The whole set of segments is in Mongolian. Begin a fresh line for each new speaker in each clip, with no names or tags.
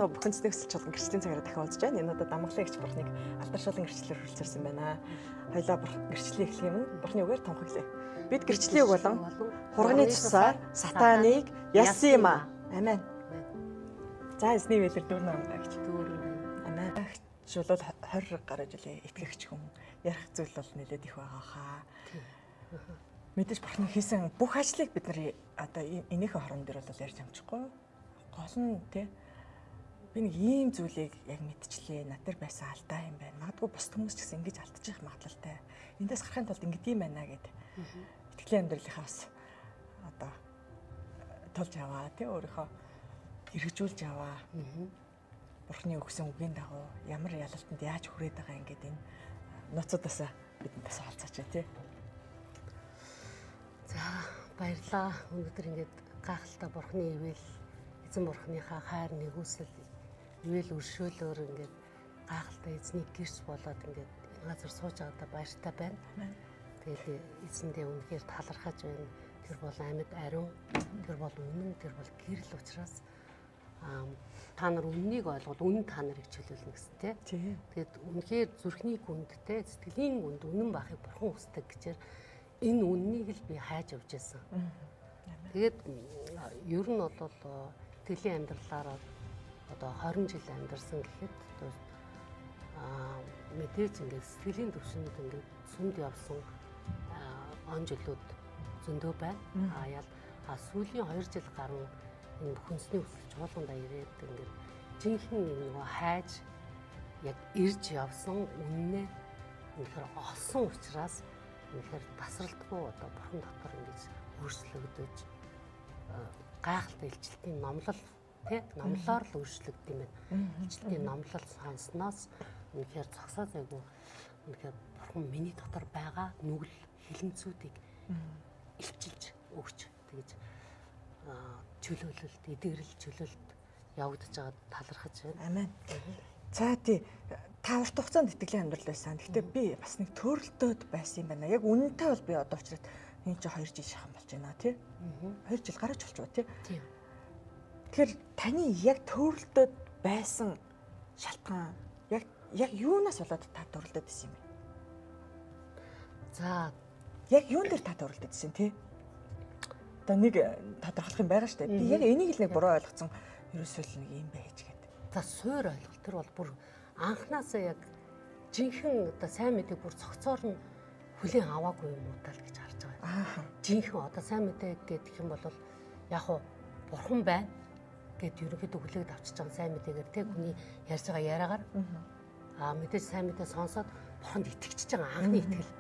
Өнөөдөр Бурхан эзний хүсэл чуулган гэрчлийн цагаараа дахин уулзж байна. Энэ удаа Дамглын эгч Бурханыг алдаршуулан гэрчлэлээр хүрэлцэрсэн байна. Хоёлаа гэрчлэлийн эхлэх юм нь Бурханы үгээр тунхаглая. Бид гэрчлийн үг болон хурганы цусаар сатаныг ялсан юм аа. Амен. За эзний хэлээр дүүрнэ гэж дүүрнэ. Амен. Ч бол 20 гаруй жилийн итгэгч хүн ярих зүйл бол нэлээд их байгаа хаа. Мэдээж Бурханы хийсэн бүх ажлыг бид нар одоо энийхэн хорон дээр бол ярьж амжихгүй. Гол нь тий би нэг ийм зүйлийг яг мэдчихлээ. Над дээр байсан алдаа юм байна. Магадгүй бусд хүмүүс ч гэсэн ингэж алдчих магадлалтай. Эндээс гарахын тулд ингэдэм байна гэд. Итгэлийн амьдралынхаа бас одоо тулж аваа тий өөрийнхөө хэрэгжүүлж аваа. Бурханы өгсөн үгийн дагуу ямар ялалтанд яаж хүрээд байгаа юм гээд энэ нууцудаас бидэнтэйс хаалцаач тий.
За баярлаа. Өнөөдөр ингээд гайхалтай Бурханы ивэл эзэн Бурханыхаа хайр нэгүсэл ивэл өршөөлөөр ингээд гайхалтай эзнийг гэрч болоод ингээд энэ газар сууж байгаадаа баяртай байна. Тэгээд эзэндээ үнэхээр талархаж байна. Тэр бол амьд ариун, тэр бол үнэн, тэр бол гэрэл учраас та нар үннийг ойлгоод үнэн та нарыг чөлөөлнө гэсэн тийм. Тэгээд үнэхээр зүрхний гүндтэй сэтгэлийн гүнд үнэн байхыг Бурхан хүсдэг гэжээр энэ үннийг л би хайж явж байсан. Тэгээд ер нь бол итгэлийн амьдралаар одоо 20 жил амьдарсан гэхэд мэдээж ингээд сэтгэлийн төвшөнд ингээд сүмд явсан он жилүүд зөндөө байна. Сүүлийн 2 жил гаруй энэ бүхэнсний өсөлт чуулгандаа ирээд ингээд жинхэнэ нөгөө хайж яг ирж явсан үннээ үнэхээр олсон учраас үнэхээр тасралтгүй одоо Бурхан дотор ингэж өөрчлөгдөж гайхалтай илчлэлтийн номлол тий номлоор л өөрчлөгдөв юм байна. Илчлэлтийн номлол сонсноос үнэхээр зогсоо зайгүй үнэхээр Бурхан миний дотор байгаа нүгэл хилэнцүүдийг илчилж өгч тэгэж чөлөөлөлт, эдгэрэл чөлөөлт явагдаж байгаад талархаж байна.
Амен. За тий та урт хугацаанд итгэлийн амьдрал байсан. Гэхдээ би бас нэг төрөлтөөд байсан юм байна. Яг үнэнтэй бол би одоо учраас энэ чинь 2 жил шахан болж байна тий. 2 жил гарч болж байна тий. Тэгэхээр таны яг төрөлтөөд байсан шалтгаан яг юунаас болоод та төрөлтөөд байсан юм бэ?
За
яг юун дээр та төрөлтөөд байсан тий? Одоо нэг тодорхойлох юм байгаа шүү дээ. Би яг энийг л нэг буруу ойлгоцсон. Ерөөсөө л нэг юм байж гэдэг.
За суур ойлголт тэр бол бүр анханасаа яг жинхэнэ одоо сайн мэдээ бүр цогцоор нь хүлээн аваагүй юм уу тал гэж харж байгаа. Жинхэнэ одоо сайн мэдээ гэдэг юм бол яг уу Бурхан байна гэд ерөнхийдөө хүлээгд авчиж байгаа сайн мэдээгээр тэг хүний ярьж байгаа яриагаар мэдээж сайн мэдээ сонсоод Бурханд итгэж байгаа анхны итгэл.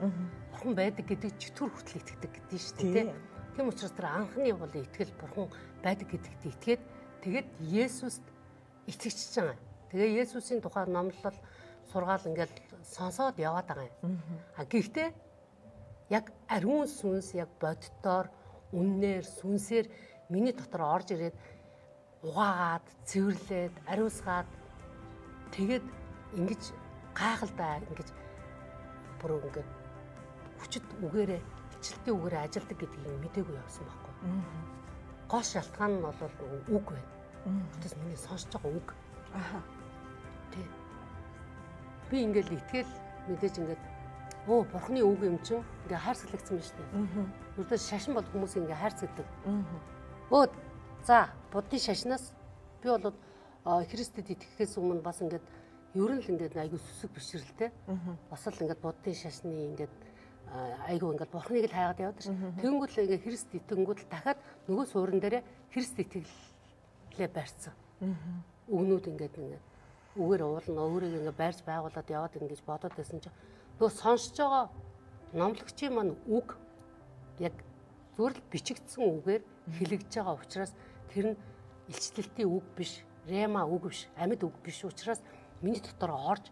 Бурхан байдаг гэдэг чөтгөр хүртэл итгэдэг гэдэг шүү дээ. Тийм учраас тэр анхны бол итгэл Бурхан байдаг гэдэгт итгээд тэгээд Есүст итгэж байгаа. Тэгээ Есүсийн тухай номлол сургаал ингээл сонсоод яваад байгаа юм. Гэхдээ яг ариун сүнс яг боддоор үннээр сүнсээр миний дотор орж ирээд угаагаад, цэвэрлээд, ариусгаад тэгээд ингэж гайхалтай ингэж бүр ингээд хүчит үгээрээ, хичээлтэй үгээрээ ажилдаг гэдгийг мдээгүй явсан байхгүй. Гол шалтгаан нь бол үг байна. Тэс миний сонсож байгаа үг. Тий. Би ингээл итгэл мэдээж ингээд Бурханы үг юм чинь ингээ хайрцаглагцсан байна шүү дээ. Үрдээ шашин бол хүмүүс ингээ хайрцагдаг. За буддийн шашнаас би бол Христэд итгэхээс өмнө бас ингээд ер нь л ингээд айгүй сүсэг бишрэлтэй. Бас л ингээд буддийн шашны ингээд айгүй ингээд Бурханыг л хайгаад явдаг ш. Тэгэнгүүт л ингээ Христ итгэнгүүт л дахиад нөгөө суурин дээрээ Христ итгэлээ барьсан. Өгнүүд ингээд үгээр уулна өөрийг ингээ байрж байгуулад яваад ингэж бодоод байсан чинь нөгөө сонсож байгаа номлогчийн маань үг яг зүгээр л бичигдсэн үгээр хэлэгдэж байгаа учраас тэр нь илчлэлтийн үг биш, рема үг биш, амьд үг биш учраас миний дотор орж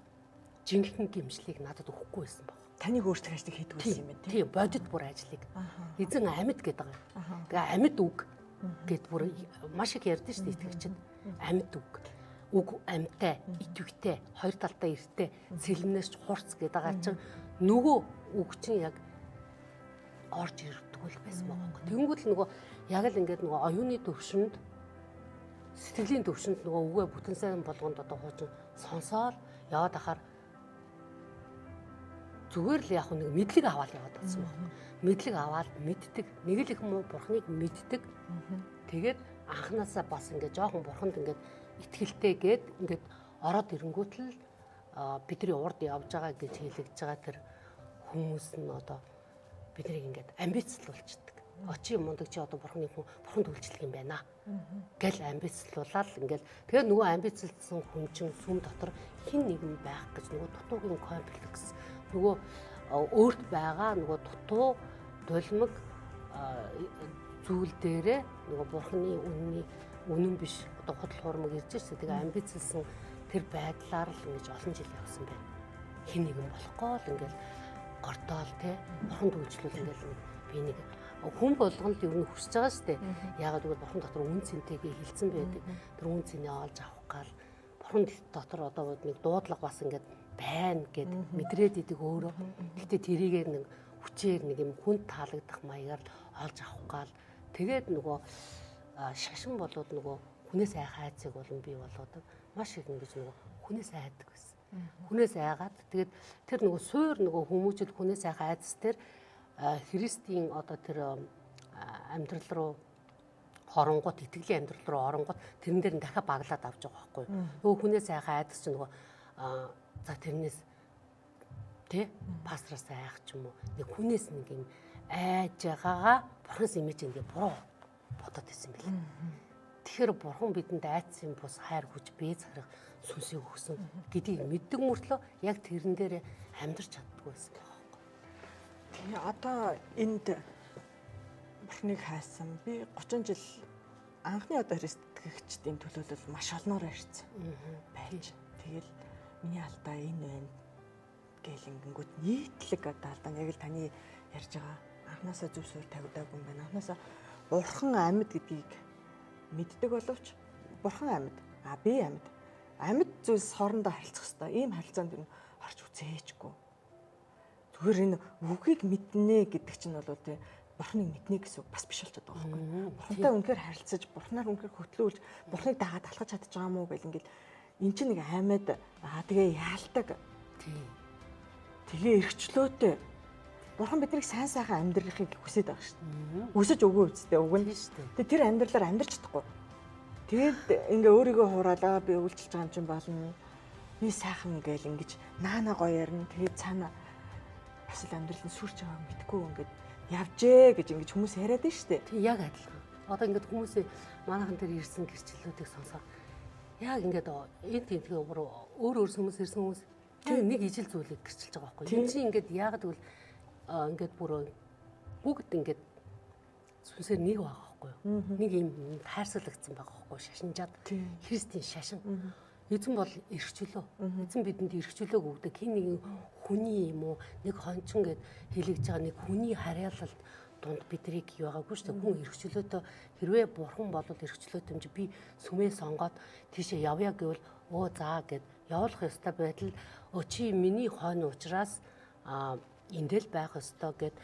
жинхэнэ гимжлийг надад өгөхгүй байсан баг.
Таныг өөртөө ажлыг хийдэг байсан юм байна
тий. Бодит бүр ажлыг. Эзэн амьд гэдэг байгаа. Тэгээ амьд үг гэд бүр маш их ярьдэн шүү дээ итгэгчид. Амьд үг. Үг амьтай, итвэгтэй, хоёр талтай эрттэй, сэлмнээс ч хурц гэдэг байгаа чинь нөгөө үг чинь яг орж ирдэг л байсан байгаа. Тэнгүүд л нөгөө яг л ингээд нөгөө оюуны төвшөнд сэтгэлийн төвшөнд нөгөө үгээ бүтэн сайн болгонд одоо хуучин сонсоод яваад ахаар зүгээр л яг нэг мэдлэг аваад яваад байсан байна. Мэдлэг аваад мэддэг, нэг л их муу бурхныг мэддэг. Тэгээд анханасаа бас ингээд жоохон бурханд ингээд итгэлтэйгээд ингээд ороод ирэнгүүт л бидний урд явж байгаа гэж хэлэгдэж байгаа тэр хүмүүс нь одоо биднийг ингээд амбицлуулчихдаг. Очи мундаг чи одоо бурханд үйлчлэх юм байна гэл амбицлуулаад ингээд тэгээ нөгөө амбицлсан хүн чинь сүм дотор хин нэгэн байх гэж нөгөө дутуугийн комплекс нөгөө өөрт байгаа нөгөө дутуу дулмаг зүйл дээрээ нөгөө бурханы үнэн биш одоо худал хуурмаг ирж ирсэн. Тэгээ амбицлсан тэр байдлаар л ингэж олон жил явсан байна. Хин нэгэн болохгүй л ингээл гортоол те бурханд үйлчлүүл ингээл би нэг хүн болгонд юу нэг хүсэж байгаа шүү дээ. Яагаад гэвэл бурхан дотор үн цэнтэйгээ хилцэн байдаг. Тэр үн цэнийг олж авах гал бурхан дотор одоо нэг дуудлага бас ингээд байна гэд мэдрээд идэг өөрөө. Гэтэ тэрийгээр нэг хүчээр нэг юм хүн таалагдах маягаар олж авах гал тэгээд нөгөө шашин болоод нөгөө хүнээс айх айцыг болон бий болгодог. Маш их ингэж нөгөө хүнээс айдаг байсан. Хүнээс айгаад тэгээд тэр нөгөө суур нөгөө хүмүүжил хүнээс айх айц тэр Христийн одоо тэр амьдрал руу хоронгууд итгэлийн амьдрал руу оронгууд тэрэн дээр нь дахиад баглаад авч байгаа байхгүй юу. Нөгөө хүнээс айх айдас чинь нөгөө за тэрнээс тий пастраас айх ч юм уу нэг хүнээс нэг юм айж байгаагаа бурханс имиж ингээ буруу бодоод байсан бэл. Тэгэхээр бурхан бидэнд айцсан бус хайр хүч бие зарах сүнсийг өгсөн гэдгийг мэддэг мөртлөө яг тэрэн дээр амьдрч чаддгүй байсан.
Тэгээ одоо энд бурхныг хайсан би 30 жил анхны одоо христчдийн төлөөлөл маш олноор ирсэн байж. Тэгэл миний алдаа энэ байна гэл ингэнгүүт нийтлэг одоо алдаа нь яг л таны ярьж байгаа анханасаа зүв суурь тавьдаагүй юм байна. Анханасаа бурхан амьд гэдгийг мэддэг боловч бурхан амьд би амьд зүйлс хоорондоо харилцах хэрэгтэй. Ийм харилцаанд нь орж үзээчгүй. Зүгээр энэ үгийг мэднэ гэдэг чинь бол тий бурхныг мэднэ гэсэн үг бас биш болчиход байгаа байхгүй. Бурхантай үнэхээр харилцаж, бурхнаар үнэхээр хөтлөөлж, бурхныг дагаад алхаж чадчих байгаа мó гэл ингээл эн чинь нэг аймад тэгээ яалдаг. Тэгээ эргчлөөтэй. Бурхан биднийг сайн сайхан амьдрахыг хүсэж байгаа шүү дээ. Хүсэж өгөө үсттэй үг нь шүү дээ. Тэгээ тэр амьдралаар амьдрч чадахгүй. Тэгээд ингээ өөрийгөө хураалаа би үйлчилж байгаа юм чинь болно. Би сайхан гээл ингэж наана гоё ярина. Тэгээд цаана бас л амьдрал нь сүрч байгааг мэдгүй ингээд явжээ гэж ингэж хүмүүс яриад байна шүү дээ.
Тэг яг адилхан. Одоо ингээд хүмүүсээ манайхан дээр ирсэн гэрчлэлүүдийг сонсоод яг ингээд энэ тэмдгээ өөр хүмүүс ирсэн хүмүүс тэр нэг ижил зүйлийг гэрчилж байгаа байхгүй. Энэ чинь ингээд яагаад гэвэл ингээд бүр бүгд ингээд сүнсээр нэг байгаа байхгүй юу. Нэг юм хайрсалгдсан байгаа байхгүй шашинжаад христийн шашин. Эзэн бол эрхчлөө. Эзэн бидэнд эрхчлөөг өгдөг. Хин нэг хүний юм уу нэг хончин гэд хэлэгдэж байгаа нэг хүний харьяалалд дунд бидрийг байгаагүй шүү дээ. Хүн эрхчлөөтэй хэрвээ бурхан болоод эрхчлөөтэй юм чи би сүмээ сонгоод тийшээ явъя гэвэл заа гэд явуулах ёстой байтал чи миний хойно учраас эндэл байх ёстой гэд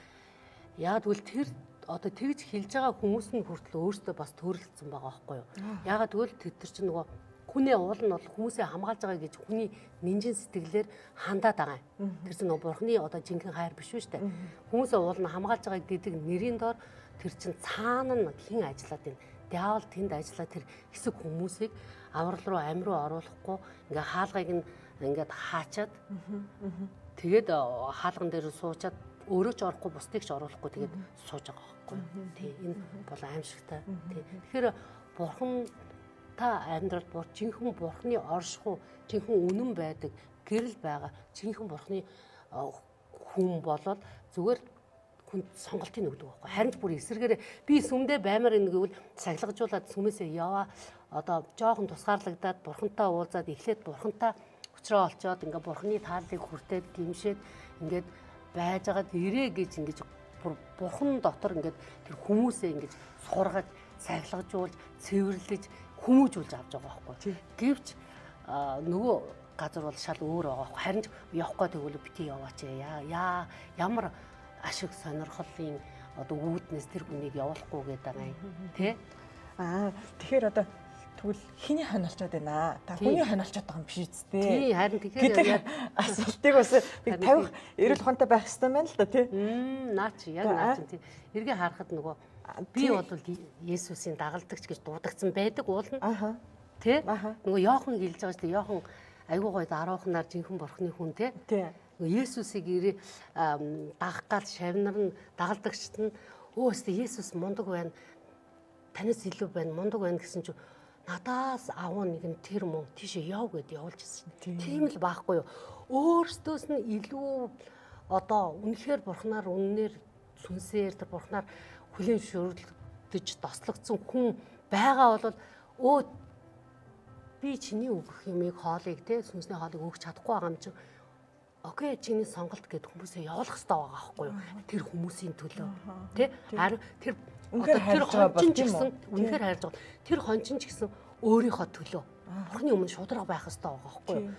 яг тэгвэл тэр одоо тэгж хэлж байгаа хүмүүс нь хүртэл өөртөө бас төрөлцсөн байгаа байхгүй юу. Ягаад гэвэл тэр чинь нөгөө хүнээ уул нь бол хүмүүсээ хамгаалж байгаа гэж хүний нинжин сэтгэлээр хандаад байгаа юм. Тэр чинь нөгөө бурхны одоо жинхэнэ хайр биш үү штэ. Хүмүүсээ уул нь хамгаалж байгаа гэдэг нэрийн доор тэр чинь цаана нь хэн ажиллаад байна. Диавол тэнд ажиллаад тэр хэсэг хүмүүсийг аврал руу амь руу оруулахгүй ингээ хаалгыг нь ингээд хаачаад тэгээд хаалган дээр суучаад өөрөө ч орохгүй бусдыг ч оруулахгүй тэгээд сууж байгаа байхгүй. Тий энэ бол аимшигтай. Тий тэгэхээр бурхан та амьдрал бор жинхэнэ бурхны оршихуй жинхэнэ үнэн байдаг гэрэл байгаа жинхэнэ бурхны хүн болоод зүгээр хүнд сонголтыг өгдөг байхгүй. Харин бүр эсэргээрээ би сүмдээ баймаар ин гэвэл сахилгажуулаад сүмээсээ яваа одоо жоохон тусгаарлагдаад бурхантай уулзаад эхлээд бурхантай учраа олцоод ингээ бурхны тааллыг хүртээд гимшээд ингээд байж агаад ирээ гэж ингэж бурхан дотор ингээд тэр хүмүүсээ ингэж сургаж сахилгажуулж цэвэрлэж хүмүүжүүлж авч байгаа байхгүй. Гэвч нөгөө газар бол шал өөр байгаа байхгүй. Харин явахгүй тэгвэл бити яваач яа ямар ашиг сонирхлын одоо үүднээс тэр хүнийг явуулахгүй гэдэг байгаа юм тий.
Тэгэхээр одоо Тэгвэл хиний хонь олцоод байна. Та хүний хонь олцоод байгаа юм биш үсттэй.
Тий, харин тэгэхээр
асуултыг бас нэг тавих эрүүл ухаантай байх хэрэгтэй байна л да тий.
Наа чи яг наа чи тий. Эргээ харахад нөгөө би бол Есүсийн дагалдагч гэж дуудагдсан байдаг уулна. Тий. Нөгөө Иохан хэлж байгаа шүү дээ. Иохан айгуу гоё даруухнаар жинхэнэ бурхны хүн тий. Есүсийг дагах гал шавнар нь дагалдагчт нь өөстө Есүс мундаг байна. Танаас илүү байна, мундаг байна гэсэн чинь надаас аав нэг нь тэр мөн тийшээ яв гэд явуулж ирсэн. Тийм л байхгүй юу. Өөрсдөөс нь илүү одоо үнэхээр бурхнаар үннээр сүнсээр тэр бурхнаар хүлээн зөвшөөрөлдөж тослогдсон хүн байгаа бол би чиний өгөх юмыг хоолыг те сүнсний хоолыг өгч чадахгүй байгаа юм чинь окей чиний сонголт гэд хүмүүсээ явуулах хэрэгтэй байгаа байхгүй юу. Тэр хүмүүсийн төлөө те харин тэр хончин ч гэсэн үнэхээр хайрж байгаа. Тэр хончин ч гэсэн өөрийнхөө төлөө бурхны өмнө шударга байх хэрэгтэй байгаа байхгүй юу.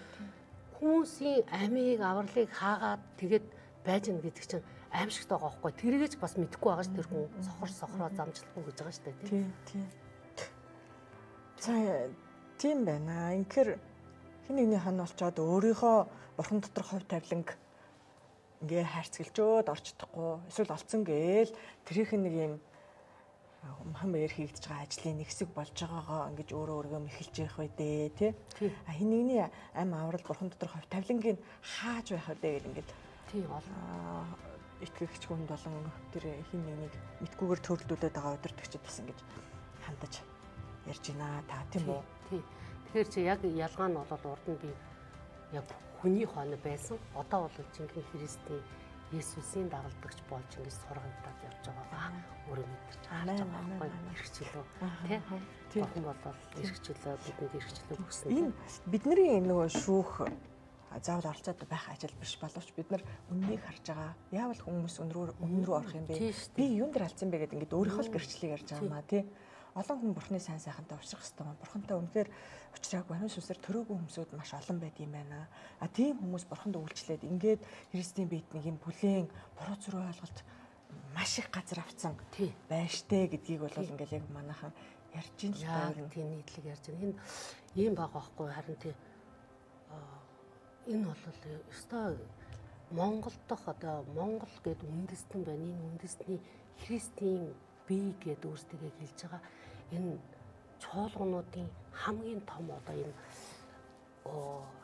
Хүмүүсийн амийг авралыг хаагаад тэгээд байж гэнэ гэдэг чинь аимшигт байгаа байхгүй. Тэрийгэж бас мэдэхгүй байгаа ш тэр хүн сохороо замжлахгүй гэж байгаа штэ тийм.
Тийм байна. Инхээр хин нэгний хон олцоод өөрийнхөө бурхан дотор хувь тавиланг ингээ хайрцгэлжөөд орч чадахгүй эсвэл олцсон гээл тэрийнх нэг юм мхан баяр хийгдэж байгаа ажлын нэг хэсэг болж байгаагаа ингэж өөрөө мэхэлж явах бай дээ тий. Хин нэгний ам аврал бурхан дотор хувь тавилангийг хааж байх үү гэл ингээд
тийм бол
итгэгч хүнд болон тэр хин нэгнийг мэдгүйгээр төрөлдүүлээд байгаа удирдагчид бас ингэж хандаж ярьж байна та тийм үү.
Тэгэхээр чи яг ялгаа нь бол урд нь би яг хүний хонь байсан. Одоо бол жинхэнэ Христийн Есүсийн дагалдагч болж ингэж сургагдаад явж байгаагаа өөрөө мэдэрч харж байгаа байхгүй хэрэгчлөө тий. Бурхан бол хэрэгчлөө бидэнд хэрэгчлөө өгсөн.
Энэ бидний нөгөө шүүх заавал оролцоод байх ажил биш боловч бид нар үннийг харж байгаа. Яавал хүмүүс үнэн рүү орох юм бэ? Би юун дээр алдсан бэ гэдэг ингээд өөрийнхөө л гэрчлэлийг ярьж байгаа маа тий. Олон хүн бурхны сайн сайхантай уулзах хэрэгтэй юм. Бурхантай үнэхээр уулзраг баруун сүнсээр төрөөгүй хүмүүсүүд маш олон байд юм байна. Тийм хүмүүс бурханд үйлчлээд ингээд Христийн биед нэг юм бүлээн буруу зүрх ойлголт маш их газар авцсан байштэй гэдгийг бол ингээд яг манайхан ярьж ин л байна.
Тийм нийтлэг ярьж байна. Энэ ийм байгаа байхгүй харин тийм энэ бол өстой Монгол дахь одоо Монгол гэдэг үндэстэн байна. Энэ үндэстний Христийн бие гэдэг өөрсдөө хэлж байгаа энэ чуулгануудын хамгийн том одоо энэ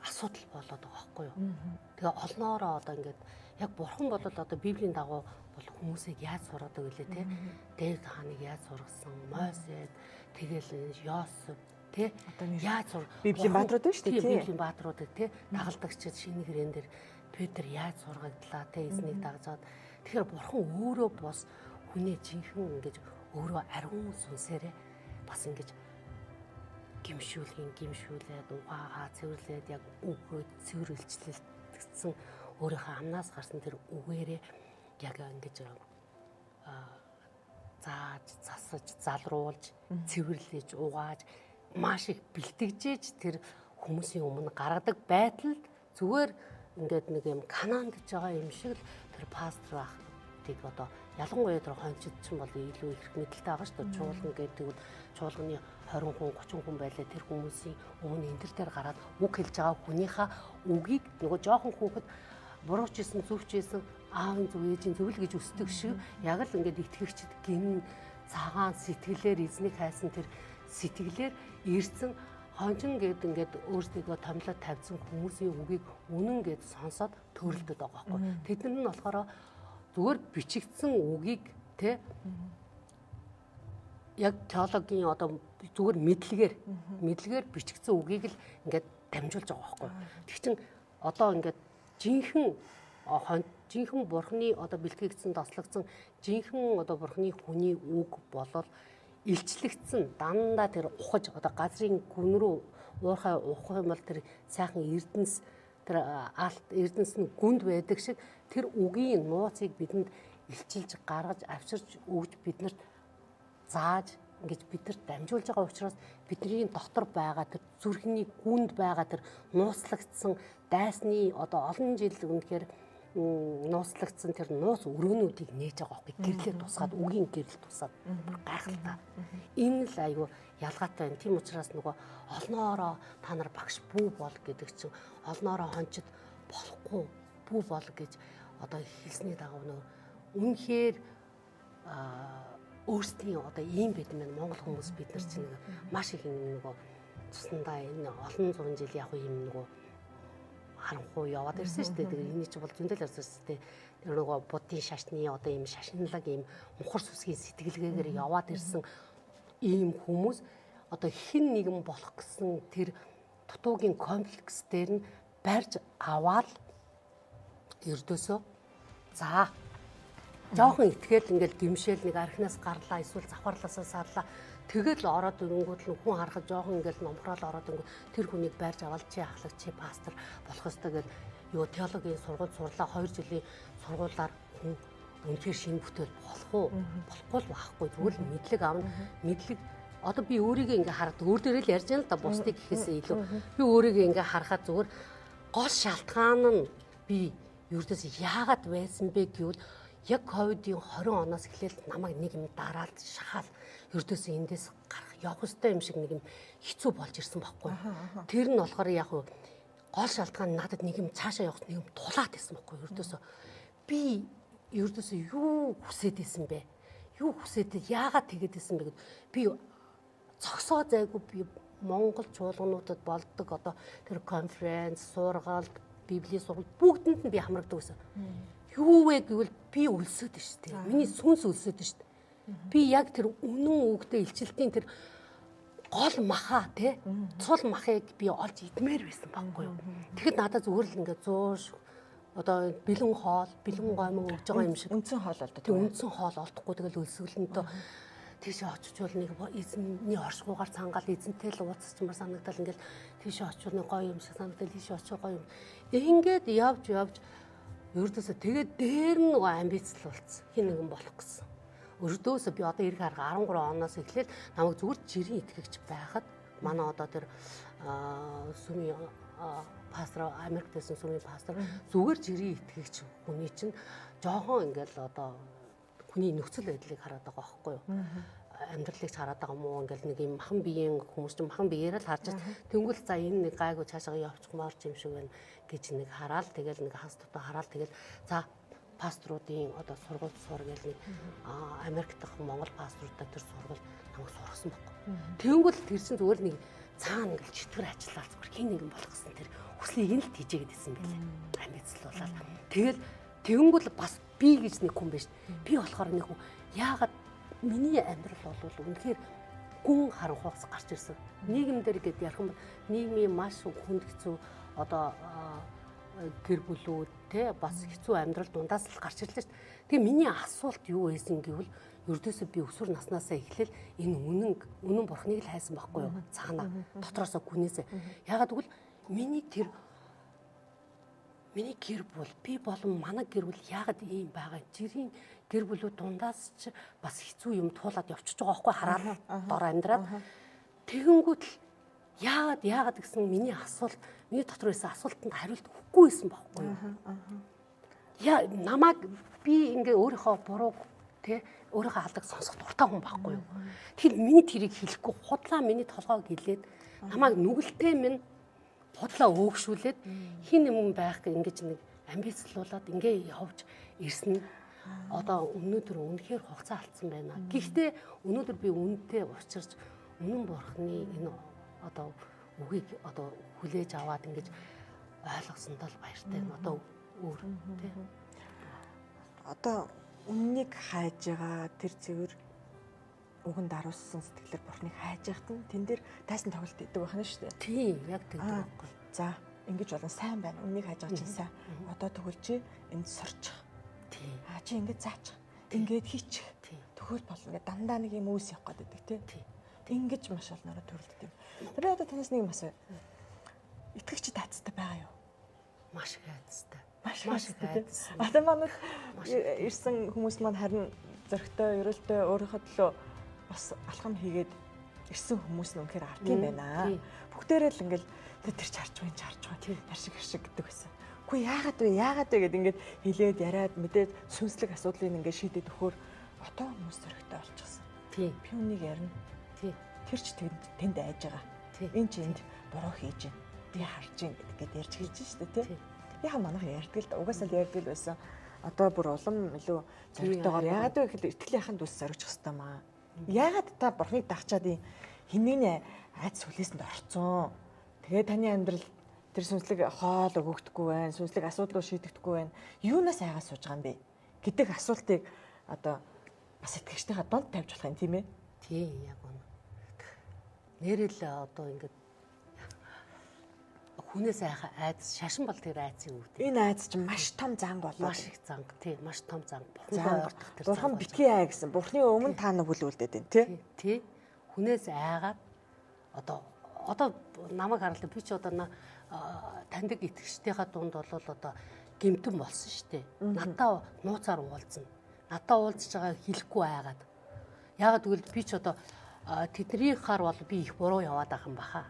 асуудал болоод байгаа байхгүй юу. Тэгээ олноороо одоо ингээд яг бурхан бол одоо Библийн дагуу бол хүмүүсийг яаж сургадаг вэ те? Дээд хааныг яаж сургасан, Мойсед, тэгэл Йосеф те? Яаж сур
Библийн бааtruуд байна шүү дээ.
Библийн бааtruуд те? Дагалдагчид шинэ хэрээн дээр Петр яаж сургадлаа те? Эзнийг дагажаад тэгэхээр бурхан өөрөө бос хүний жинхэнэ ингэж өөрөө ариун сүнсээрээ бас ингэж гимшүүлээд угаагаа цэвэрлээд яг үгөө цэвэрлжлэлтсэн өөрийнхөө амнаас гарсан тэр үгээрээ яг ингэж зааж, засаж, залруулж, цэвэрлэж, угааж маш их бэлтгэжээж тэр хүмүүсийн өмнө гаргадаг байтал зүгээр ингээд нэг юм канаанд гэж байгаа юм шиг л тэр пастор ахыг одоо ялангуяа тэр хончид ч бол илүү их мэдлэлтэй байгаа шүү дээ. Чуулган гэдэг нь чуулганы 20 хүн 30 хүн байлаа тэр хүмүүсийн өмнө энэ дээр гараад үг хэлж байгаа хүнийхээ үгийг нөгөө жоохон хүүхэд бурууч исэн зөвч исэн аавын зөв ээжийн зөв л гэж өсдөг шиг яг л ингээд итгэгчд гин цагаан сэтгэлээр эзнийг хайсан тэр сэтгэлээр ирсэн хончин гэд ингээд өөрсдөө томлоод тавьсан хүмүүсийн үгийг үнэн гэд сонсоод төрөлдөд байгаа байхгүй. Тэд нар нь болохоор зүгээр бичигдсэн үгийг те яг теологийн одоо зүгээр мэдлэгээр бичигдсэн үгийг л ингээд дамжуулж байгаа байхгүй. Тэг чин одоо ингээд жинхэнэ бурхны одоо бэлтгэгдсэн тослогдсон жинхэнэ одоо бурхны хүний үг болол илчлэгдсэн дандаа тэр ухаж одоо газрын гүн рүү уурхай ухах юм бол тэр сайхан эрдэнэс тэр алт эрдэнэс нь гүнд байдаг шиг тэр үгийн нууцыг бидэнд илчилж гаргаж авчирч өгж биднэрт зааж ингэж биднэрт дамжуулж байгаа учраас бидний дотор байгаа тэр зүрхний гүнд байгаа тэр нууцлагдсан дайсны одоо олон жил үнэхээр нууцлагдсан тэр нууц өрөөнүүдийг нээж байгаа байхгүй гэрлээ тусгаад үгийн гэрэл тусаад гайхалтай. Энэ л аюу ялгаатай байна. Тийм учраас нөгөө олноороо та нар багш бүү бол гэдэг чинь олноороо хончид болохгүй бүү бол гэж одоо хэлсний дагав нөгөө үнэхээр өөрсдийн одоо ийм бид мэн Монгол хүмүүс бид нар чинь маш их нөгөө цусандаа энэ олон зуун жил яг юм нөгөө харанхуй яваад ирсэн шүү дээ. Тэгээд энэ чинь бол зөндөл ярьсан шүү дээ. Тэр нөгөө будын шашны одоо ийм шашинлаг ийм мухар сүсгийн сэтгэлгээгээр яваад ирсэн ийм хүмүүс одоо хэн нэгэн болох гэсэн тэр дутуугийн комплекс дээр нь барьж аваад ердөөсөө за жоохон итгэл ингээл гимшээл нэг архинаас гарлаа эсвэл завхарлаасаа сарлаа тэгэл ороод ирэнгүүт л хүн харахад жоохон ингээл номхрол ороод ирэнгүүт тэр хүнийг байрж аваад чи ахлах чи пастор болох ёстой гэж юу теологийн сургууль сурлаа 2 жилийн сургуулаар хүн үнэхээр шинэ бүтээл болох уу болохгүй л байхгүй зүгээр л мэдлэг авна мэдлэг одоо би өөрийгөө ингээ хараад өөр дээрээ л ярьж байна л да бусдыг гэхээсээ илүү би өөрийгөө ингээ харахад зүгээр гол шалтгаан нь би ердөөс яагаад байсан бэ гэвэл яг ковидын 20 оноос эхлээл намайг нэг юм дараад шахаад ердөөсөө эндээс гарах явах ёстой юм шиг нэг юм хэцүү болж ирсэн байхгүй. Тэр нь болохоор яг гол шалтгаан надад нэг юм цаашаа явах нэг юм тулаад байсан байхгүй. Би ердөөсөө юу хүсээд байсан бэ? Юу хүсээд яагаад тэгээд байсан бэ гэд би цогсоо зайгүй би Монгол чуулгануудад болдог одоо тэр конференц, сургаалт, библийн сургалт бүгдэнд нь би хамрагддаг байсан. Юу вэ гэвэл би өлсөд шүү дээ. Миний сүнс өлсөд шүү дээ. Би яг тэр үнэн үгтэй илчилтийн тэр гол маха тий цул махыг би олж идмээр байсан байхгүй юу. Тэгэхэд надад зүгээр л ингээ 100 одоо бэлэн хоол, бэлэн гомон өгж байгаа юм шиг.
Үндсэн хоол болдог.
Тэг үндсэн хоол олдохгүй тэгэл өлсгөлнөдөө тийшээ очичвол нэг эзэнний оршихуугаар цангаал эзэнтэй л уулзчмаар санагдал ингээл тийшээ очивол нэг гоё юм шиг санагдал тийшээ очих гоё юм. Ингээд явж ердөөсөө тэгээд дээр нь нөгөө амбицл болцсон. Хин нэгэн болох гэсэн. Ердөөсөө би одоо ирэх харга 13 оноос эхлээл намайг зүгээр жирийн итгэгч байхад манай одоо тэр сүмийн пастор Америкт байсан сүмийн пастор зүгээр жирийн итгэгч хүний чинь жоохон ингээл одоо хүний нөхцөл байдлыг хараад байгаа байхгүй юу? Амьдралыг хараад байгаа мó ингээл нэг юм махан биеийн хүмүүс чинь махан биеэр л харж тэнгүүл за энэ нэг гайгүй цаашаа явчихмаар юм шиг байна гэж нэг хараал тэгэл нэг хас дотоо хараал тэгэл за пасторуудын одоо сургууль сур гэл нэг Америкт дах Монгол пасторуудаа тэр сургууль намайг сургасан байхгүй. Тэнгүүл тэр чинь зүгээр нэг цаана ингээл читгэр ажиллаад зүгээр хин нэгэн болох гэсэн тэр хүслийг нь л тийжээгээд исэн байлээ. Амбицл болоод тэгэл тэнгүүл бас би гэж нэг хүн биш. Би болохоор нэг хүн яагаад миний амьдрал бол үнэхээр гүн харанхуйс гарч ирсэн. Нийгэмдэр гэдээ ярих юм бол нийгмийн маш хүнд хэцүү одоо гэр бүлүүд те бас хэцүү амьдрал дундаас л гарч ирлээ шүү дээ. Тэгээ миний асуулт юу байсан гэвэл ердөөсөө би өсвөр наснаасаа эхлээл энэ үнэн бурхныг л хайсан байхгүй юу? Цаана дотроосоо гүнээсээ. Яагаад гэвэл миний гэр бүл би болон манай гэр бүл яагаад ийм байгаа жирийн гэр бүлүүд дундаас ч бас хэцүү юм туулаад явчихж байгаа байхгүй хараад дор амьдраад тэгэнгүүт л яагаад гэсэн миний дотор байсан асуултанд хариулт өгөхгүй байсан байхгүй юу. Яа намайг би ингээ өөрийнхөө буруу тэ өөрийнхөө алдаг сонсох дуртай хүн байхгүй юу. Тэгэхээр миний тэрийг хэлэхгүй худлаа миний толгойг гэлээд намайг нүгэлтэй минь худлаа өөгшүүлээд хин юм байх гэж нэг амбицлуулаад ингээ явж ирсэн нь одоо өнөөдөр үнэхээр хугацаа алдсан байна. Гэхдээ өнөөдөр би үнэтэй учирч үнэн бурхны энэ одоо үгийг одоо хүлээж аваад ингэж ойлгосондоо л баяртай. Одоо өөр тий.
Одоо үннийг хайж байгаа тэр цэвэр үгэнд харуулсан сэтгэлээр бурхныг хайж яхад нь тэн дээр тайсан тоглолт идэг байна шүү дээ.
Тийм, яг тэгдэг байхгүй.
За, ингэж болон сайн байна. Үннийг хайж байгаа чинь сайн. Одоо тэгвэл чи энд сорчих.
Тийм.
Чи ингэж заачих. Ингээд хийчих. Тэгвэл болно. Ингээд дандаа нэг юм үүс явах гэдэг тийм. Ингэж маш олноороо төрөлддөг. Тэр одоо танаас нэг юм асуу. Итгэгч тайцтай байгаа юу?
Маш их хайцтай.
Маш их хайцтай. Одоо манайд ирсэн хүмүүс маань харин зөрөгтэй, ерөөлтэй өөрийнхөө төлөө бас алхам хийгээд ирсэн хүмүүс нь үнэхээр авт юм байна. Бүгдээрээ л ингээл тэр чарж байна. Яр шиг гэдэг байсан. Үгүй яагаад вэ гэд ингээд хэлээд яриад мэдээд сүнслэг асуудлыг ингээд шийдээд өгөхөөр одоо хүмүүс зөрөгтэй болчихсон.
Тийм.
Би үнийг ярина.
Тийм.
Тэр ч тэнд айж байгаа. Энд ч энд буруу хийж байна. Би харж байна гэдгээд ярьж хэлж шүү дээ тий. Яг манайх ярьдаг л да. Угаасаа л ярьдаг л байсан. Одоо бүр улам илүү зөрөгтэйгээр яагаад вэ гэхэд итгэлийн аханд үс зоригч хэвээр маа. Яагаад та бурхныг дагчаад хинэний айц сүлээсэнд орцсон. Тэгээ таны амьдрал тэр сүнслэг хоол өгөгдөхгүй байна. Сүнслэг асуудлыг шийдэгдэхгүй байна. Юунаас айгаа сууж байгаа юм бэ гэдэг асуултыг одоо бас итгэгчнийхаа донд тавьж болох юм тийм ээ.
Тийм яг үнэ. Нэрэл одоо ингээд хүнээс айдас шашин бол тэр айцын өвд.
Энэ айц чинь маш том занг болоо.
Маш их занг тийм маш том занг.
Бурхан битгий ай гэсэн. Бурхны өмнө та нар хүлээлдэд байна тий.
Тий. Хүнээс айгаад одоо намайг харлаа би ч одоо таньдаг итгэгчдийнхаа дунд бол одоо гэмтэн болсон шүү дээ. Надаа нууцаар уулзна. Надаа уулзж байгаа хэлэхгүй айгаад. Яагаад гэвэл би ч одоо тэднийхаар бол би их буруу яваад байгаа юм баха.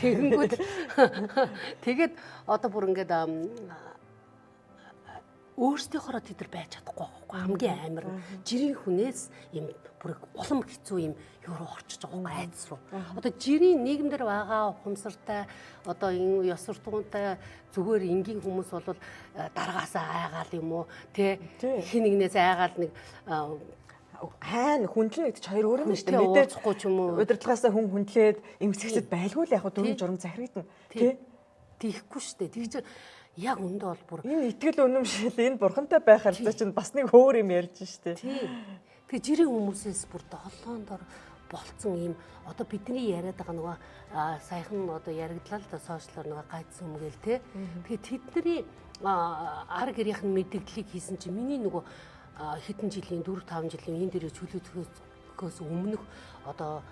Тэгэнгүүт тэгээд одоо бүр ингээд өөрсдийнхоороо тэд нар байж чадахгүй байхгүй хамгийн амар жирийн хүнээс юм бүр улам хэцүү юм юу руу орчиж байгаа байхгүй айдас руу. Одоо жирийн нийгэмдэр байгаа ухамсартай одоо энэ ёс суртахуунтай зүгээр энгийн хүмүүс бол даргаасаа айгаал юм уу тий хин нэгнээс айгаал нэг
хайна хүндлэн гэдэг чинь хоёр өөр юм шүү дээ.
Мэдээхгүй ч юм уу.
Удирдлагаасаа хүн хүндлээд эмсэгчэд байлгүй л яг дөрвөн журам захирагдана. Тий.
Тийхгүй шүү дээ. Тэг чи яг өндөө бол бүр
энэ итгэл үнэмшил энэ бурхантай байх харилцаа чинь бас нэг өөр юм ярьж штэ.
Тий. Тэгээ жирийн хүмүүсээс бүр долоондор болцсон юм одоо бидний яриад байгаа нөгөө саяхан одоо яригдлаа л да сошиалор нөгөө гайц өмгөл те. Тэгээ тэдний ар гэрийнх нь мэдээллийг хийсэн чинь миний нөгөө хэдэн жилийн 4-5 жилийн энэ дээр чөлөөтгөөс өмнөх одоо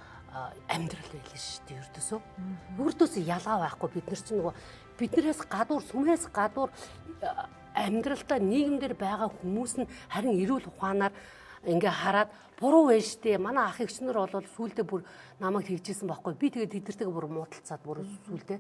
амьдрал байлаа шүү дээ ердөөсөө. Ердөөсөө ялгаа байхгүй бид нар чинь нөгөө биднээс гадуур сүмээс гадуур амьдралдаа нийгэмдэр байгаа хүмүүс нь харин эрүүл ухаанаар ингээ хараад буруу байж штэ манай ах эгч нар бол сүулдэ бүр намайг хэлжсэн байхгүй би тэгээд тэдэртэйг бүр муудалцаад бүр сүулдэ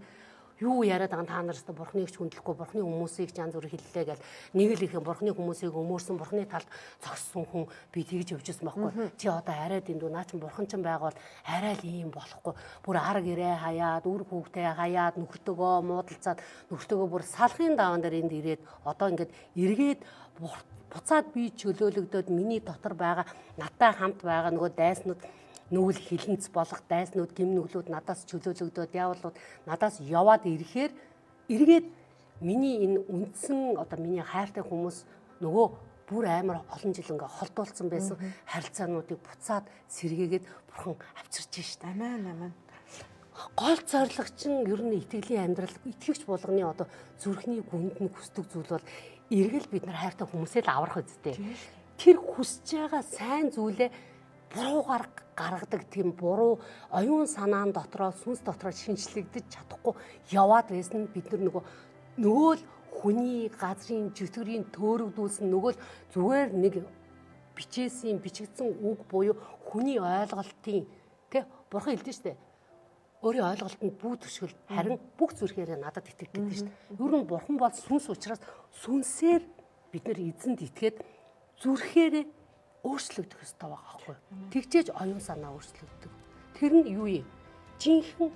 юу яриад байгаа та нараас бурхныг ч хүндлэхгүй бурхны хүмүүсийг ч янз бүр хэллээ гэл нэг л их бурхны хүмүүсийг өмөрсөн бурхны талд зогссон хүн би тэгж явжсэн байхгүй чи одоо арай дэндүү наа чин бурхан ч байгаад арай л ийм болохгүй бүр ар гэрээ хаяад үр хүүхдээ хаяад нөхөртөгөө муудалцаад нөхөртөгөө бүр салхын даван дээр энд ирээд одоо ингээд эргээд буцаад би чөлөөлөгдөөд миний дотор байгаа надтай хамт байгаа нөгөө дайснууд нүгэл хилэнц болох дайснууд гим нүглүүд надаас чөлөөлөгдөөд явуулууд надаас яваад ирэхээр эргээд миний энэ үндсэн одоо миний хайртай хүмүүс нөгөө бүр амар олон жил ингээ холдуулсан байсан харилцаануудыг буцаад сэргээгээд бурхан авчирч штэ.
Амин.
Гол зорилго чинь ер нь итгэлийн амьдрал итгэвч болгоны одоо зүрхний гүнд нь хүсдэг зүйл бол эргэл бид нар хайртай хүмүүсээ л аврах үстэй. Тэр хүсэж байгаа сайн зүйлээ буруугаар гаргадаг тийм буруу оюун санаан дотроо сүнс дотроо шинжлэгдэж чадахгүй яваад байсан бид нөгөө л хүний газрын жүтгэрийн төөрөгдүүлсэн нөгөө л зүгээр нэг бичигдсэн үг буюу хүний ойлголтын тий бурхан хэлдэг шүү дээ. Өөрийн ойлголтод бүх төшгөл харин бүх зүрхээрээ надад итгэдэг шүү дээ. Ер нь бурхан бол сүнс учраас сүнсээр бид нар эзэнд итгээд зүрхээрээ өөрчлөгдөх ёстой байгаа байхгүй. Тэгжээж оюун санаа өөрчлөгддөг. Тэр нь юу юм? Жинхэнэ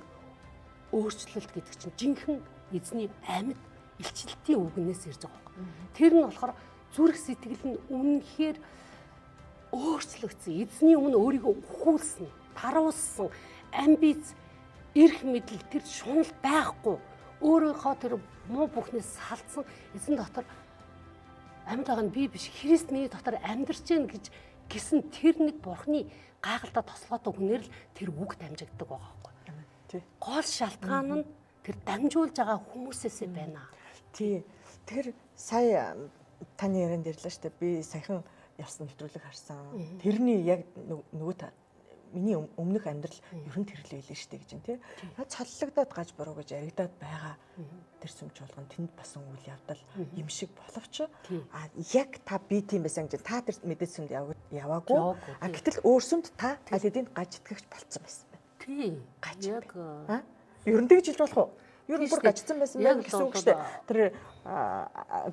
өөрчлөлт гэдэг чинь жинхэнэ эзний амьд илчлэлтийн үгнээс ирж байгаа байхгүй. Тэр нь болохоор зүрх сэтгэл нь үнэнхээр өөрчлөгдсөн. Эзний өмнө өөрийгөө ухуулсан, таруулсан, амбиц, эрх мэдэл тэр шунал байхгүй. Өөрийнхөө тэр муу бүхнээс салцсан эзэн дотор амьд байгаа нь би биш Христ миний дотор амьдарч гэн гэж гисэн тэр нэг бурхны гайхалтай тослоготой хүнээр л тэр үг дамжигддаг байгаа байхгүй. Гол шалтгаан нь тэр дамжуулж байгаа хүмүүсээсээ байна.
Тий. Тэр сая таны ярианд ирлээ шүү дээ. Би саяхан явсан нэвтрүүлэг харсан. Тэрний яг нөгөө миний өмнөх амьдрал ер нь тэрлээ хэлээ шүү дээ гэж тий. Цоллогдоод гаж буруу гэж яригадаад байгаа. Тэр сүмч болгон тэнд басан үйл явдал юм шиг боловч яг та би тийм байсан гэж та тэр мэдээд сүмд яваагүй. Гэтэл өөр сүмд та аль хэдийн гаж итгэгч болцсон байсан байна.
Тий. Яг
ер нь тэгж хэлж болох уу? Ер нь бүр гажцсан байсан байх гэсэн үг шүү дээ. Тэр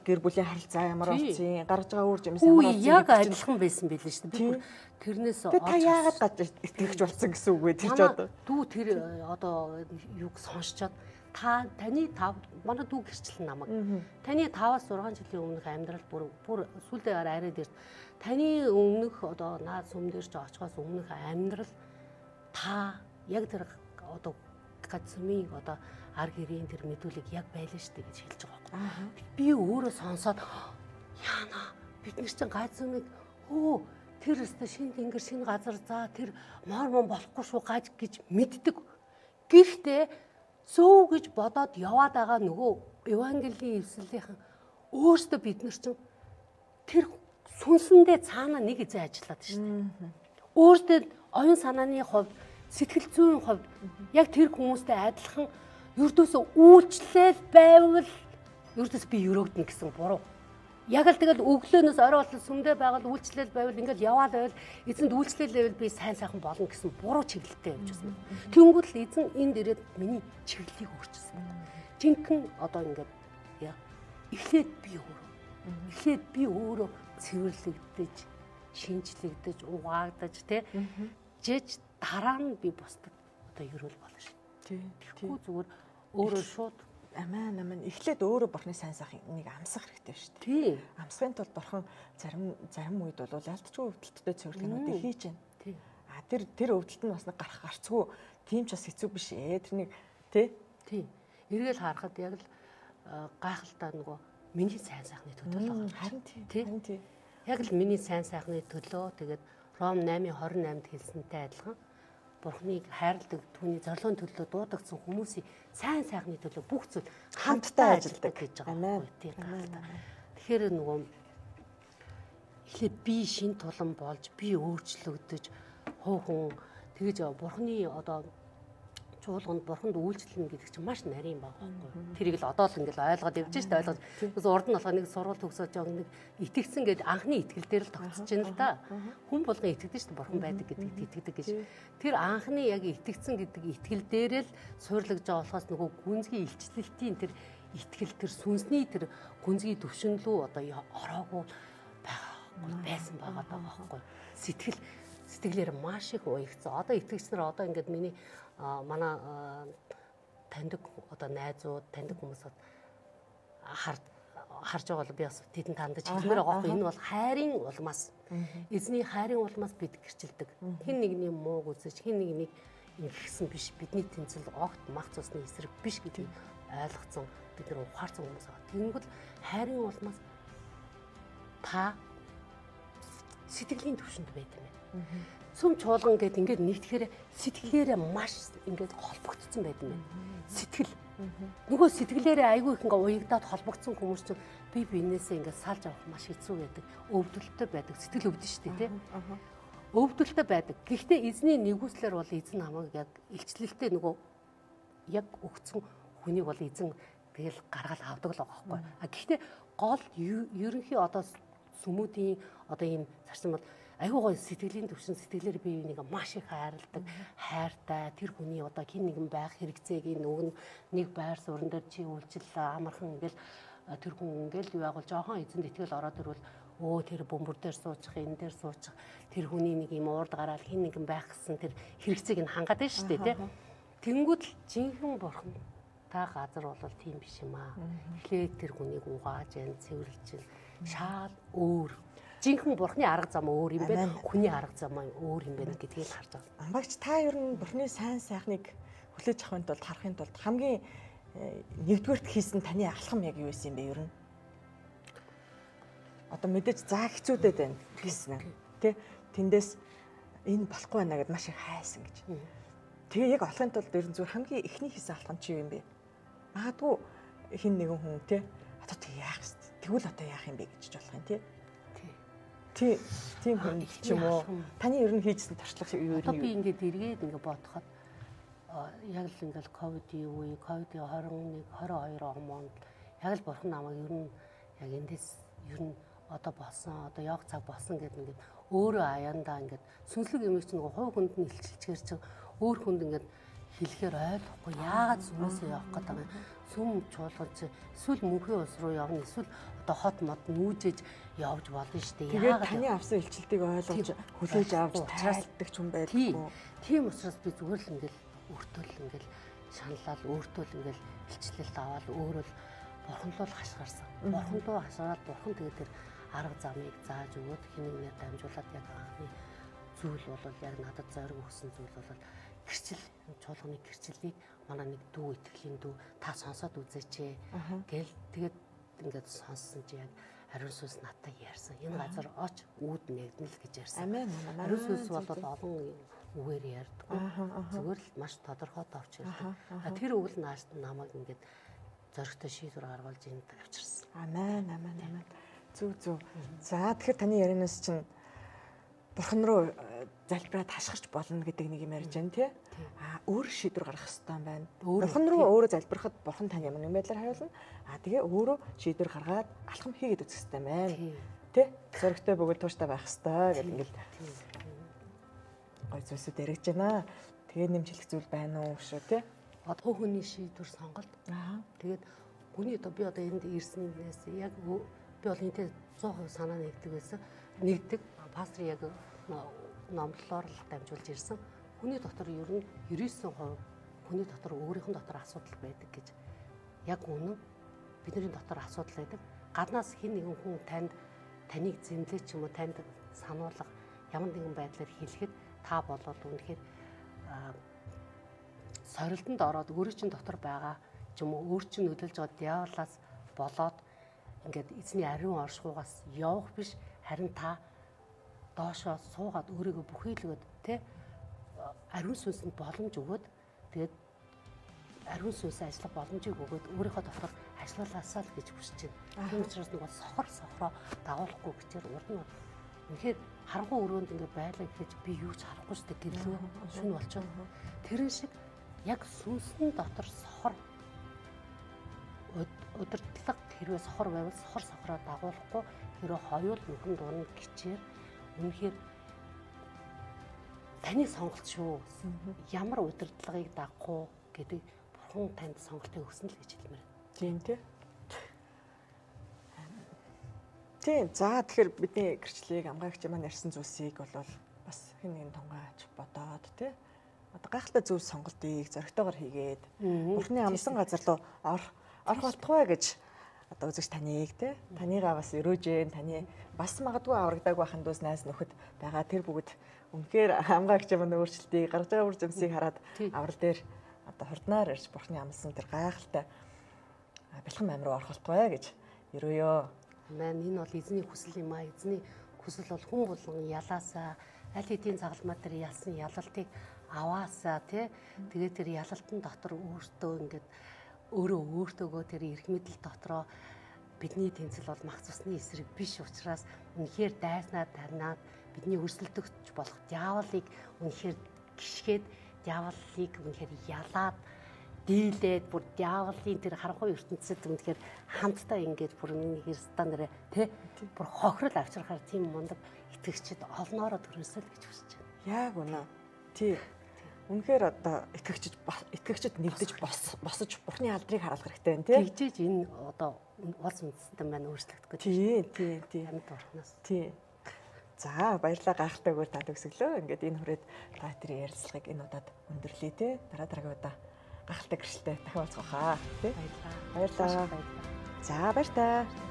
гэр бүлийн харилцаа ямар болсон, гаргаж байгаа үр жимс ямар болсон.
Яг адилхан байсан билээ шүү дээ. Би бүр тэрнээс
та яагаад гаж итгэж болсон гэсэн үг вэ? Тэр ч одоо.
Дүү тэр одоо юг сонсчоод манай дүү гэрчлэн намайг. Таны 5-6 жилийн өмнөх амьдрал бүр сүлдээ арайд ирд. Таны өмнөх одоо наад сүм дээр ч очихоос өмнөх амьдрал та яг тэр одоо гацмын одоо ар гэрийн тэр мэдүүлэг яг байлаа шүү дээ гэж хэлж байгаа байхгүй. Би өөрөө сонсоод яана бид нар чинь гацмыг тэр өстө шинэ тэнгэр шинэ газар за тэр мормон болохгүй шүү гаж гэж мэддэг. Гэхдээ зөө гэж бодоод яваад байгаа нөгөө евангелийн эвслийнхэн өөртөө бид нар чинь тэр сүнсэндээ цаана нэг эзэн ажиллаад шүү дээ. Өөртөө оюун санааны хувьд сэтгэл зүйн хувьд яг тэр хүмүүстэй адилхан ердөөсөө үйлчлэл байвал ердөөс би өрөөгдөн гэсэн буруу. Яг л тэгэл өглөөнөөс орой болон сүмдээ байгаад үйлчлэл байвал ингээл яваад байвал эзэнд үйлчлэл байвал би сайн сайхан болно гэсэн буруу чиглэлтэй явж байсан. Тэнгүүд л эзэн энд ирээд миний чиглэлийг өөрчилсөн. Жинхэнэ одоо ингээд эхлээд би өөрөө цэвэрлэгдэж, шинжлэгдэж, угаагдаж жиж дараа нь би бусдад одоо ерөөл болно шүү. Тэгэхгүй зүгээр өөрөө шууд
амин эхлээд өөрөө бурхны сайн сайхныг амсах хэрэгтэй шүү дээ. Амсахын тулд бурхан зарим үед бол ялцгүй өвдөлттэй цэвэрлэгнүүдийг хийж байна. Тэр өвдөлт нь бас гарцгүй тийм ч бас хэцүү биш ээ. Тэрнийг тий.
Эргээл харахад яг л гайхалтай нөгөө миний сайн сайхны төлөө байгаа.
Харин тий.
Яг л миний сайн сайхны төлөө тэгээд Ром 8:28-д хэлсэнтэй адилхан Бурхныг хайрладаг түүний зорилгын төлөө дуудагдсан хүмүүсийн сайн сайхны төлөө бүх зүйл хамтдаа ажилладаг гэж байгаа юм. Тэгэхээр нөгөө эхлээд би шин тулан болж би өөрчлөгдөж хуучин тэгэж Бурхны одоо чуулганд Бурханд үйлчлэнэ гэдэг чинь маш нарийн байгаа байхгүй. Тэрийг л одоо л ингээл ойлгоод явж штэ ойлгож. Тэгээс урд нь болохоо нэг сургууль төгсөөж байгаа нэг итгэцэн гэж анхны итгэл дээр л тогтсож байна л да. Хүн болгон итгэдэг штэ Бурхан байдаг гэдэгт итгэдэг гэж. Тэр анхны яг итгэцэн гэдэг итгэл дээр л суйрлагдж байгаа болохоос нөгөө гүнзгий илчлэлтийн тэр итгэл тэр сүнсний тэр гүнзгий төвшин рүү одоо ороогүй байсан байгаа байхгүй. Сэтгэлээр маш их уягцсан. Одоо итгэгч нар одоо ингээд миний манай таньдаг одоо найзууд таньдаг хүмүүс харж байгаа бол би бас тэдэнд тандаж хэлмээр байгаа байхгүй. Энэ бол хайрын улмаас эзний хайрын улмаас бид гэрчилдэг. Хэн нэгний мууг үзэж хэн нэгнийг ингэсэн биш. Бидний тэнцэл огт мах цусны эсрэг биш гэдгийг ойлгоцсон бид нар ухаарсан хүмүүс байгаа. Тэнгүүд хайрын улмаас та сэтгэлийн төвшөнд байдаг юм. Сүм чуулган гэдэг ингээд нэгтгэхээр сэтгэлээрээ маш ингээд холбогдсон байдаг юм. Сэтгэл. Нөгөө сэтгэлээрээ айгүй их ингээд уягдаад холбогдсон хүмүүс чинь бие биенээсээ ингээд салж авах маш хэцүү байдаг. Өвдөлттэй байдаг. Сэтгэл өвдөн шүү дээ, тийм. Өвдөлттэй байдаг. Гэхдээ эзний нэгүслэр бол эзэн намайг яг илчлэлтэй нөгөө яг өгцөн хүнийг бол эзэн тэгэл гаргаал авдаг л байгаа байхгүй. Гэхдээ гол ерөнхий одоо сүмүүдийн одоо ийм зарчим бол айгүй гоё сэтгэлийн төвшин сэтгэлээр бие биенийг маш их хайрладаг, хайртай тэр хүний одоо хин нэгэн байх хэрэгцээг нэг байр суурин дээр чи үйлчил амархан ингээл тэр хүн ингээл юу байгуул жоохон эзэнд итгэл ороод ирвэл тэр бөмбөр дээр суучих, энэ дээр суучих тэр хүний нэг юм уурд гараад хин нэгэн байх гэсэн тэр хэрэгцээг нь хангаад байна шүү дээ, тийм. Тэнгүүд л жинхэнэ бурхан та газар бол тийм биш юм аа. Эхлээд тэр хүнийг угааж, цэвэрлж, шаал өөр жинхэнэ бурхны арга зам өөр юм байна. Хүний арга зам өөр юм байна гэдгийг л харж байгаа.
Амбагч та ер нь бурхны сайн сайхныг хүлээж авахын тулд харахын тулд хамгийн нэгдүгээрт хийсэн таны алхам яг юу байсан юм бэ ер нь? Одоо мэдээж заа хэцүүдэд байна гэсэн тий. Тэндээс энэ болохгүй байна гэдээ маш их хайсан гэж. Тэгээ яг олохын тулд ер нь зүгээр хамгийн эхний хийсэн алхам чи юу юм бэ? Магадгүй хин нэгэн хүн тий. Одоо тэг яах вэ? Тэгвэл одоо яах юм бэ гэж болох юм тий. Тийм хүн ч юм уу. Таны ер нь хийжсэн туршлага юу юм бэ?
Би ингээд эргээд ингээд бодоход яг л ингээд ковидын үе, ковидын 21, 22 онд яг л бурхан намайг ер нь яг эндээс ер нь одоо болсон, одоо яг цаг болсон гэдэг ингээд өөрөө аяндаа ингээд сүнслэг юм чинь нөгөө хувь хүнд нь илчилчихэр чинь өөр хүнд ингээд хэлэхээр ойлгохгүй яагаад сүмээсээ явах гэдэг юм. Сүм чуулганч эсвэл мөнхийн улс руу явна эсвэл одоо хот мод нүүжэж явж болно шүү дээ.
Тэгээд таны авсан илчилтийг ойлгож хүлээж авч тайлбардаг ч юм байдаг.
Тийм учраас би зүгээр л ингээл өөртөө л ингээл шаналал өөртөө л ингээл илчлэлт аваад өөрөө л бурханлуу хашгирсан. Бурханлуу хашгираад бурхан тэгээд тэр арга замыг зааж өгөөд хинэгнээ дамжуулаад яг анхны зүйл бол яг надад зориг өгсөн зүйл бол гэрчил чуулганы гэрчлэлийг манай нэг дүү итгэлийн дүү та сонсоод үзээч гэл тэгээд ингээд сонссон чи яг ариун сүнс надтай ярьсан. Энэ газар оч үүд нэгдэн л гэж ярьсан. Ариун сүнс бол олон үгээр ярьдаг. Зүгээр л маш тодорхой товч ярьдаг. Тэр үг л нааш намайг ингээд зоригтой шийдвэр гаргуулж энд авчирсан.
Амен. Зүг. За тэгэхээр таны ярианаас чинь бурхан руу залбираад хашгирч болно гэдэг нэг юм ярьж байна тий. Өөр шийдвэр гаргах хэрэгтэй юм байна. Бурхан руу өөрөө залбирахад бурхан тань ямар нэг байдлаар хариулна. Тэгээ өөрөө шийдвэр гаргаад алхам хийгээд үзэх хэрэгтэй байна. Тий. Зоригтой бөгөөд тууштай байх хэрэгтэй гэдэг ингээд гой зүйлсүүд яригдж байна. Тэгээ нэмжлэх зүйл байна уу шүү тий.
Одоо хүний шийдвэр сонголт. Тэгээд хүний одоо би одоо энд ирснээс яг би бол энэтэй 100% санаа нэгдэг пастор яг номлолоор л дамжуулж ирсэн. Хүний дотор ер нь 99% хүний дотор өөрийнх нь дотор асуудал байдаг гэж яг үнэн бидний дотор асуудал байдаг. Гаднаас хэн нэгэн хүн таныг зэмлэж ч юм уу танд сануулга ямар нэгэн байдлаар хэлэхэд та болоод үнэхээр сорилтонд ороод өөрөө чинь дотор байгаа ч юм уу өөр чинь нөлөөлж байгаа диаволоос болоод ингээд эзний ариун оршихугаас явах биш харин та доошоо суугаад өөрийгөө бүхийлгөөд тэ ариун сүнсэнд боломж өгөөд тэгээд ариун сүнсээ ажиллах боломжийг өгөөд өөрийнхөө дотор ажиллаулаасаа л гэж хүсэж байна. Тийм учраас нэг сохроо дагуулахгүй гэхээр урд нь үнэхээр харанхуй өрөөнд ингээд байлаа гэж би юу ч харахгүй шүү дээ гэрлөө шүн болчихоо. Тэрэн шиг яг сүнсэн дотор сохор удирдлага хэрвээ сохор байвал сохроо дагуулахгүй хэрвээ хоёул нүхэн дунд гिचээр үнэхээр таны сонголт шүү. Ямар удирдлагыг дагах уу гэдэг бурхан танд сонголтыг өгсөн л гэж хэлмээр.
Тийм тий. Тийм. За тэгэхээр бидний гэрчлэлийг амгаагч маань ярьсан зүйлсийг бол бас хэн нэгэн тунгааж бодоод тий. Одоо гайхалтай зөв сонголтыг зоригтойгоор хийгээд бурхны амлсан газар руу орох болтугай гэж одоо үзэгч таныг тий таныгаа бас өрөөж таны бас магадгүй аврагдааг байхын дүүс найз нөхөд байгаа тэр бүгд үнэхээр хамгаагч маань өөрчлөлтийг гаргаж байгаа үр жимсийг хараад аврал дээр одоо хурднаар ирж бурхны амлсан тэр гайхалтай бэлхэн амь руу орох болтугай гэж өрөөё.
Амен. Энэ бол эзний хүсэл юм а. Эзний хүсэл бол хүн болгон ялаасаа аль хэдийн цагалмаа дээр ялсан ялалтыг аваасаа тий тэгээд тэр ялалтын дотор өөртөө ингээд өөртөөгөө тэр эрх мэдэл дотроо бидний тэнцэл бол мах цусны эсрэг биш учраас үнэхээр дайснаа танаад бидний өрсөлдөгч болох диаволыг үнэхээр гიშгээд диаволыг үнэхээр ялаад дийлээд бүр диаволын тэр харанхуй ертөнцид үнэхээр хамтдаа ингээд бүр нэг стандараа тий бүр хохирол авчрахаар тийм мундаг итгэгчид олноороо төрөөсөл гэж хүсэж байна.
Яг үнэ. Тий. Үнэхээр одоо итгэгчид нэгдэж босож бурхны алдрыг харуулах хэрэгтэй байна тий.
Тэгжээж энэ одоо улс үндэстэн маань өөрчлөгдөх гэж.
Тий.
Амьд орхноос.
Тий. За баярлалаа гайхалтай өгөр танд өсөглөө. Ингээд энэ хүрээд та тэрийн ярилцлагыг энэ удаад өндөрлөе тий. Дараагийн удаа гайхалтай гэрчлэлтэй дахин уулзах хаа тий.
Баярлалаа.
За баяр та.